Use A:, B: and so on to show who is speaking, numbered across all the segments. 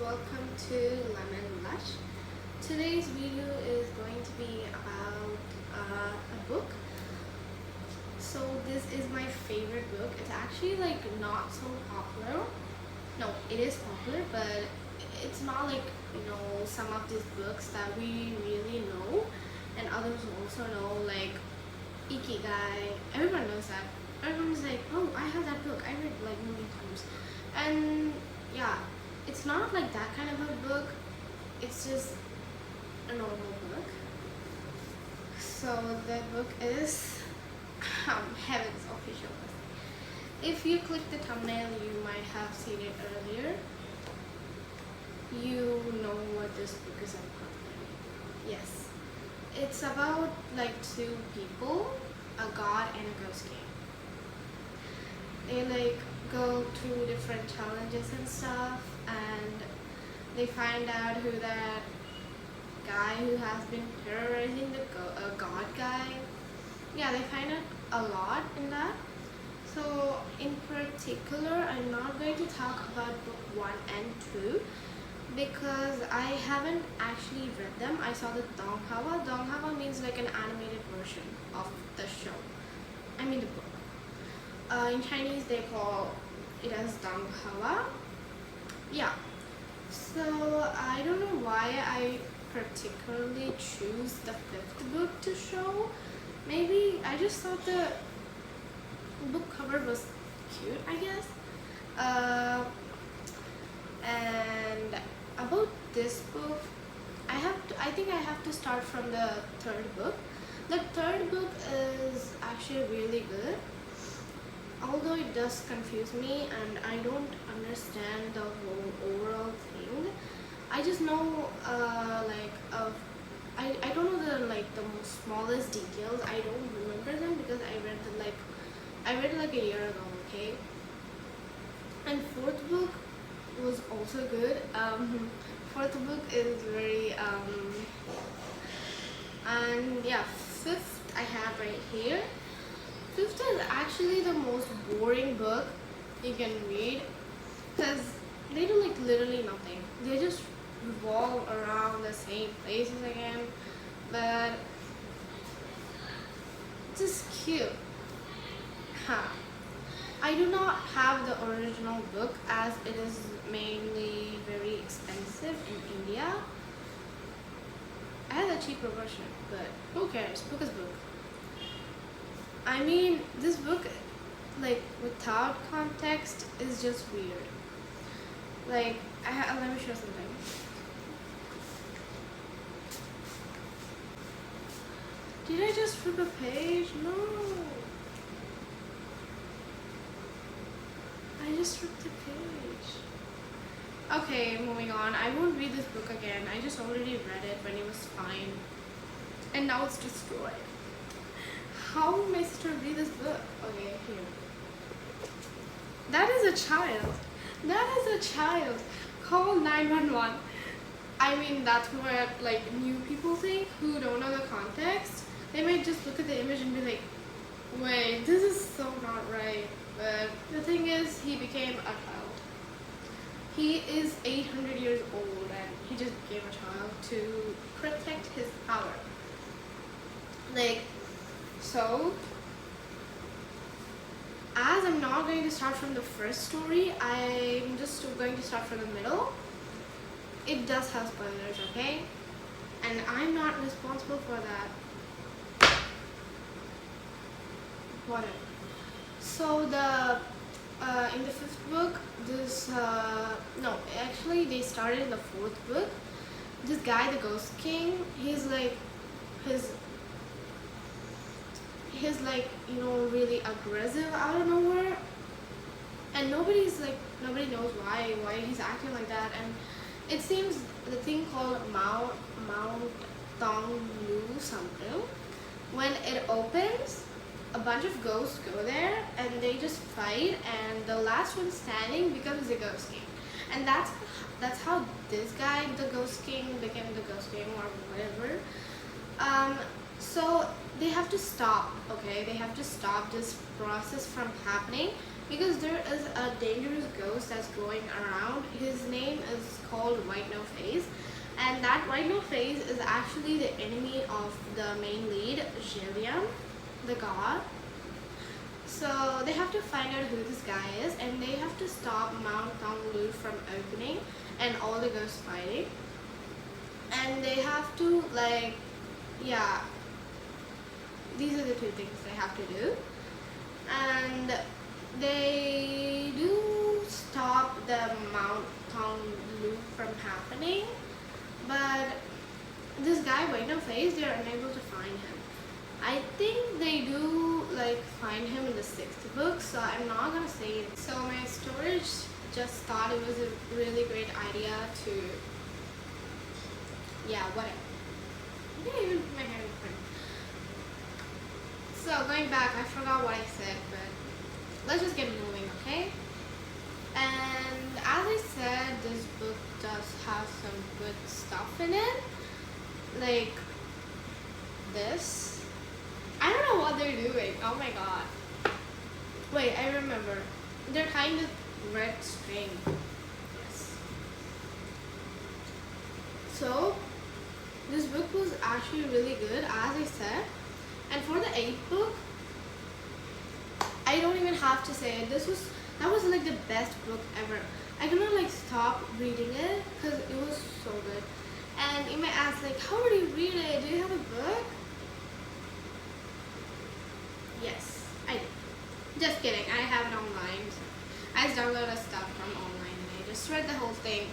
A: welcome to Lemon Lush. Today's video is going to be about a book. So this is my favorite book. It's actually like not so popular. No, it is popular, but it's not like, some of these books that we really know and others also know, like Ikigai. Everyone knows that. Everyone's like, oh, I have that book. I read it like many times. And yeah, it's not like that kind of a book. It's just a normal book. So the book is Heaven's Official. If you click the thumbnail, you might have seen it earlier. You know what this book is about. Yes. It's about like two people, a god and a ghost king. They like go through different challenges and stuff, and they find out who that guy who has been terrorizing the god guy. Yeah, they find out a lot in that. So in particular, I'm not going to talk about book 1 and 2 because I haven't actually read them. I saw the Donghwa. Donghwa means like an animated version of the show. I mean the book. In Chinese they call it as Donghwa. Yeah. So I don't know why I particularly choose the 5th book to show. Maybe I just thought the book cover was cute, I guess. And about this book, I think I have to start from the 3rd book. The 3rd book is actually really good, although it does confuse me and I don't understand the whole overall thing. I just know I don't know the most smallest details. I don't remember them because I read it like a year ago, okay? And 4th book was also good. 4th book is very and yeah, 5th I have right here. 5th is actually the most boring book you can read because they do like literally nothing. They just revolve around the same places again, but it's just cute. I do not have the original book as it is mainly very expensive in India. I have a cheaper version, but who cares? Book is book. I mean, this book, like without context, is just weird. Like, let me show something. Did I just flip a page? No. I just flipped the page. Okay, moving on. I won't read this book again. I just already read it when it was fine. And now it's destroyed. How am I supposed to read this book? Okay, here. That is a child. That is a child. Call 911. I mean, that's what like new people think who don't know the context. They might just look at the image and be like, wait, this is so not right. But the thing is, he became a child. He is 800 years old and he just became a child to protect his power. So, as I'm not going to start from the first story, I'm just going to start from the middle. It does have spoilers, okay? And I'm not responsible for that. Whatever. So in the 5th book, they started in the 4th book. This guy, the Ghost King, he's really aggressive out of nowhere, and nobody knows why he's acting like that. And it seems the thing called Mount Donglu something, when it opens, a bunch of ghosts go there and they just fight, and the last one standing becomes the Ghost King. And that's how this guy, the Ghost King, became the Ghost King or whatever. So they have to stop, okay? They have to stop this process from happening because there is a dangerous ghost that's going around. His name is called White No Face, and that White No Face is actually the enemy of the main lead, Jillian, the god. So they have to find out who this guy is, and they have to stop Mount Tonglu from opening and all the ghosts fighting. And they have to, like, yeah, these are the two things they have to do. And they do stop the Mount Tonglu from happening, but this guy White No Face, they're unable to find him. I think they do like find him in the 6th book, so I'm not gonna say it. So my storage just thought it was a really great idea to, yeah, whatever. Yeah, even my hair is pretty. So going back, I forgot what I said, but let's just get moving, okay? And as I said, this book does have some good stuff in it, like this. I don't know what they're doing. Oh my god. Wait, I remember. They're tying this red string. Yes. So, this book was actually really good, as I said. And for the 8th book, I don't even have to say it. That was like the best book ever. I cannot like stop reading it because it was so good. And you may ask like, how did you read it? Do you have a book? Yes, I do. Just kidding, I have it online. So I just downloaded stuff from online and I just read the whole thing.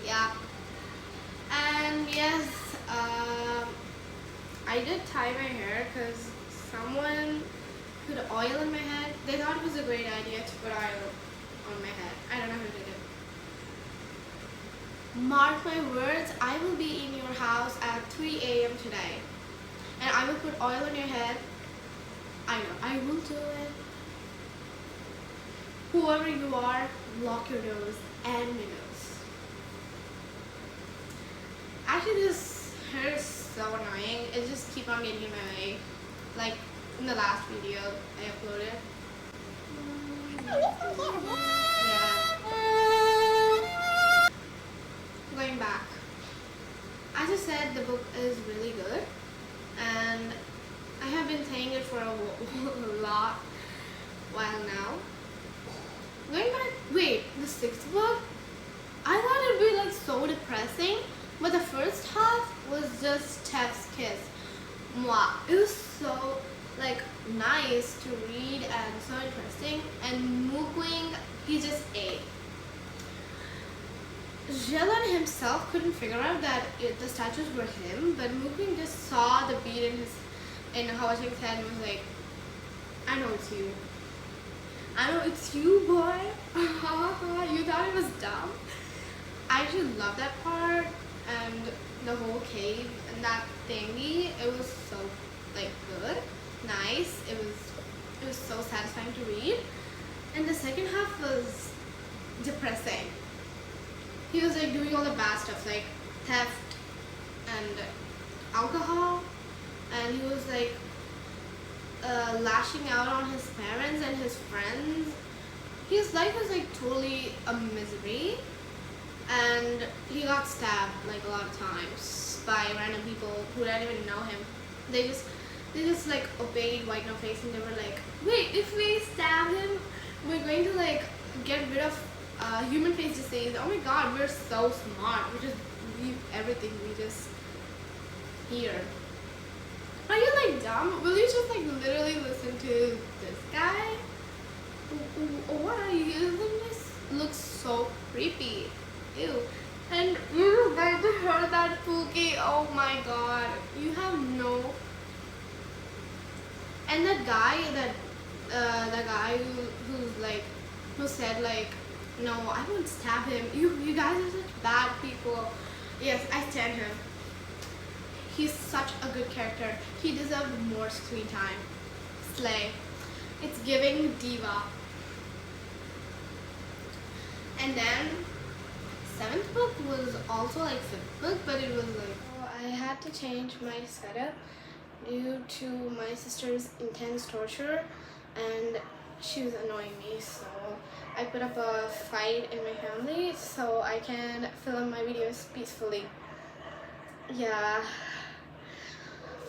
A: Yeah. And yes, I did tie my hair because someone put oil in my head. They thought it was a great idea to put oil on my head. I don't know who did it. Mark my words, I will be in your house at 3 a.m. today. And I will put oil on your head. I know, I will do it. Whoever you are, lock your nose and your nose. Actually, this hair is so annoying. It just keeps on getting in my way. Like in the last video I uploaded. Yeah. Going back. As I said, the book is really good. And I have been saying it for a while now. Going back, wait, the 6th book? I thought it'd be like so depressing, but the first half was just chef's kiss. Mwah. It was so like nice to read and so interesting. And Mugwing, he just ate. Jelan himself couldn't figure out that the statues were him, but Mugwing just saw the bead in Hawaching's head and was like, I know it's you. I know it's you, boy. You thought it was dumb. I actually love that part and the whole cave and that thingy. It was so like good, nice. It was so satisfying to read. And the second half was depressing. He was like doing all the bad stuff like theft and alcohol. And he was like lashing out on his parents and his friends. His life was like totally a misery, and he got stabbed like a lot of times by random people who didn't even know him. They just like obeyed White No Face, and they were like, wait, if we stab him, we're going to like get rid of human face disease. Oh my god, we're so smart. We just believe everything we just hear. Are you like dumb? Will you just like literally listen to this guy? Why? This looks so creepy. Ew. And you guys heard that Pookie? Oh my god. You have no. And that guy, the guy who said like, no, I won't stab him. You guys are such bad people. Yes, I stand him. He's such a good character. He deserved more screen time. Slay. It's giving diva. And then 7th book was also like 5th book, but it was like, I had to change my setup due to my sister's intense torture, and she was annoying me, so I put up a fight in my family so I can film my videos peacefully. Yeah.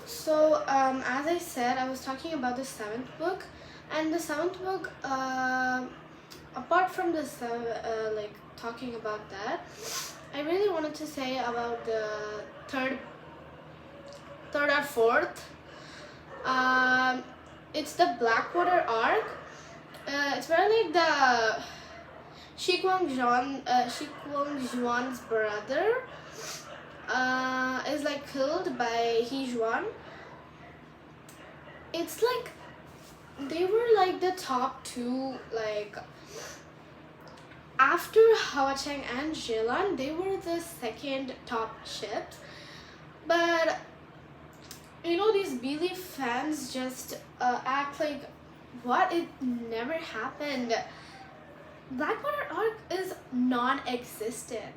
A: So as I said, I was talking about the seventh book, and the seventh book, apart from this, like talking about that, I really wanted to say about the third or fourth. It's the Blackwater arc. It's where like the Shi Guangjuan's brother is like killed by He Juan. It's like they were like the top two, like after Hua Cheng and Jilan, they were the second top ships. But you know, these Belief fans just act like what, it never happened. Blackwater arc is non-existent,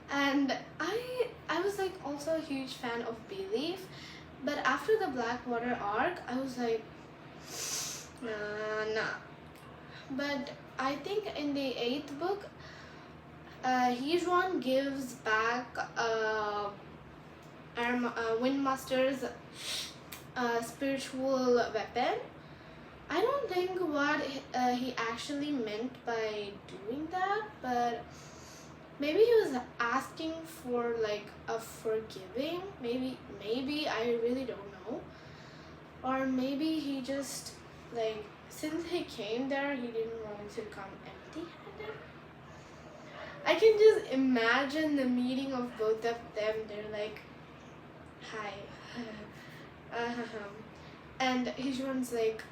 A: and I was like also a huge fan of Belief, but after the Blackwater arc I was like nah. But I think in the 8th book, He Juan gives back Windmaster's spiritual weapon. I don't think what he actually meant by doing that, but maybe he was asking for like a forgiving. Maybe I really don't know. Or maybe he just like, since he came there, he didn't want to come empty-handed. I can just imagine the meeting of both of them. They're like, hi. And Hijwan's like,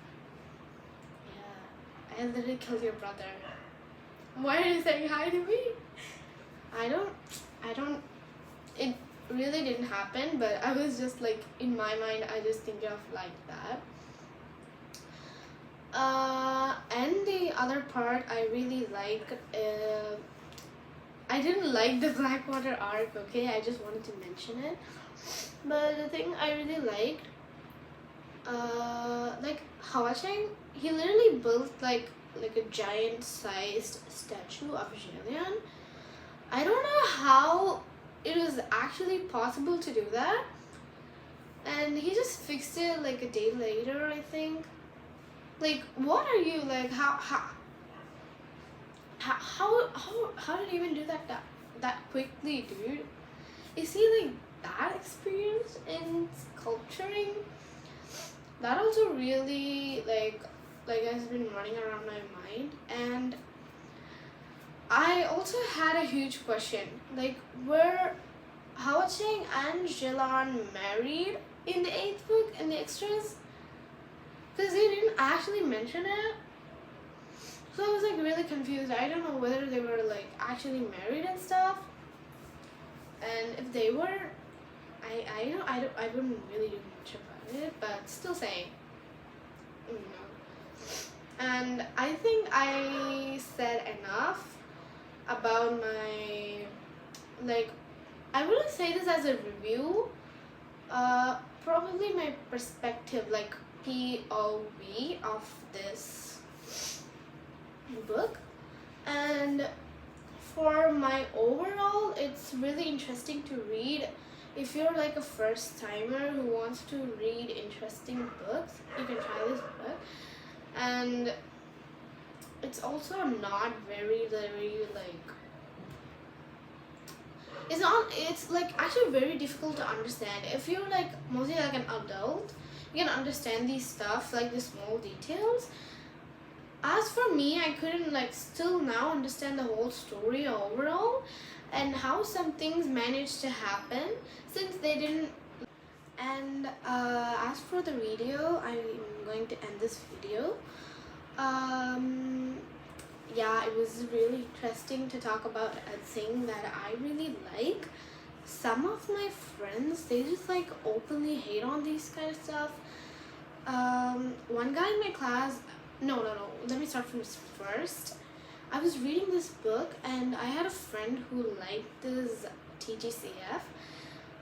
A: yeah, I literally killed your brother. Why are you saying hi to me? I don't, it really didn't happen, but I was just like, in my mind, I just think of like that. And the other part I really like, I didn't like the Blackwater arc, okay? I just wanted to mention it. But the thing I really liked, like Hua Cheng, he literally built like a giant sized statue of Jillian. I don't know how it was actually possible to do that. And he just fixed it like a day later, I think. Like, what are you, like, how did you even do that quickly, dude? Is he like that experienced in sculpturing? That also really like has been running around my mind. And I also had a huge question, like, were Hua Cheng and Jilan married in the 8th book in the extras? Because they didn't actually mention it. So I was like really confused. I don't know whether they were like actually married and stuff. And if they were, I wouldn't really do much about it, but still saying, you know. And I think I said enough about my, like, I wouldn't say this as a review, probably my perspective, like POV of this book. And for my overall, it's really interesting to read. If you're like a first timer who wants to read interesting books, you can try this book. And it's also not very like, it's like actually very difficult to understand. If you're like mostly like an adult, you can understand these stuff, like the small details. As for me, I couldn't like still now understand the whole story overall and how some things managed to happen since they didn't. And as for the video, I'm going to end this video. Yeah, it was really interesting to talk about a thing that I really like. Some of my friends, they just like openly hate on these kind of stuff. One guy in my class, no, let me start from first. I was reading this book and I had a friend who liked this tgcf.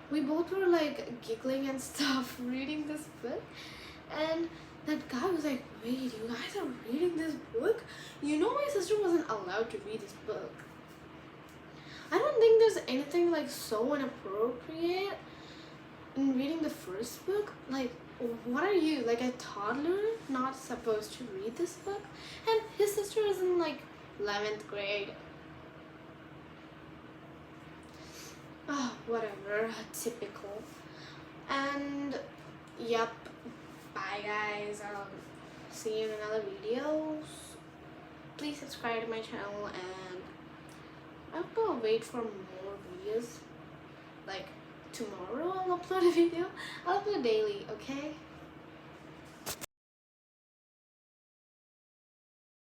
A: We both were like giggling and stuff reading this book, and that guy was like, wait, you guys are reading this book? You know my sister wasn't allowed to read this book. I don't think there's anything like so inappropriate in reading the first book. Like, what are you, like a toddler, not supposed to read this book? And his sister is in like 11th grade. Oh, whatever, typical. And yep, bye guys. See you in another videos. Please subscribe to my channel, and I'm gonna wait for more videos. Like tomorrow I'll upload a video. I'll upload daily, okay?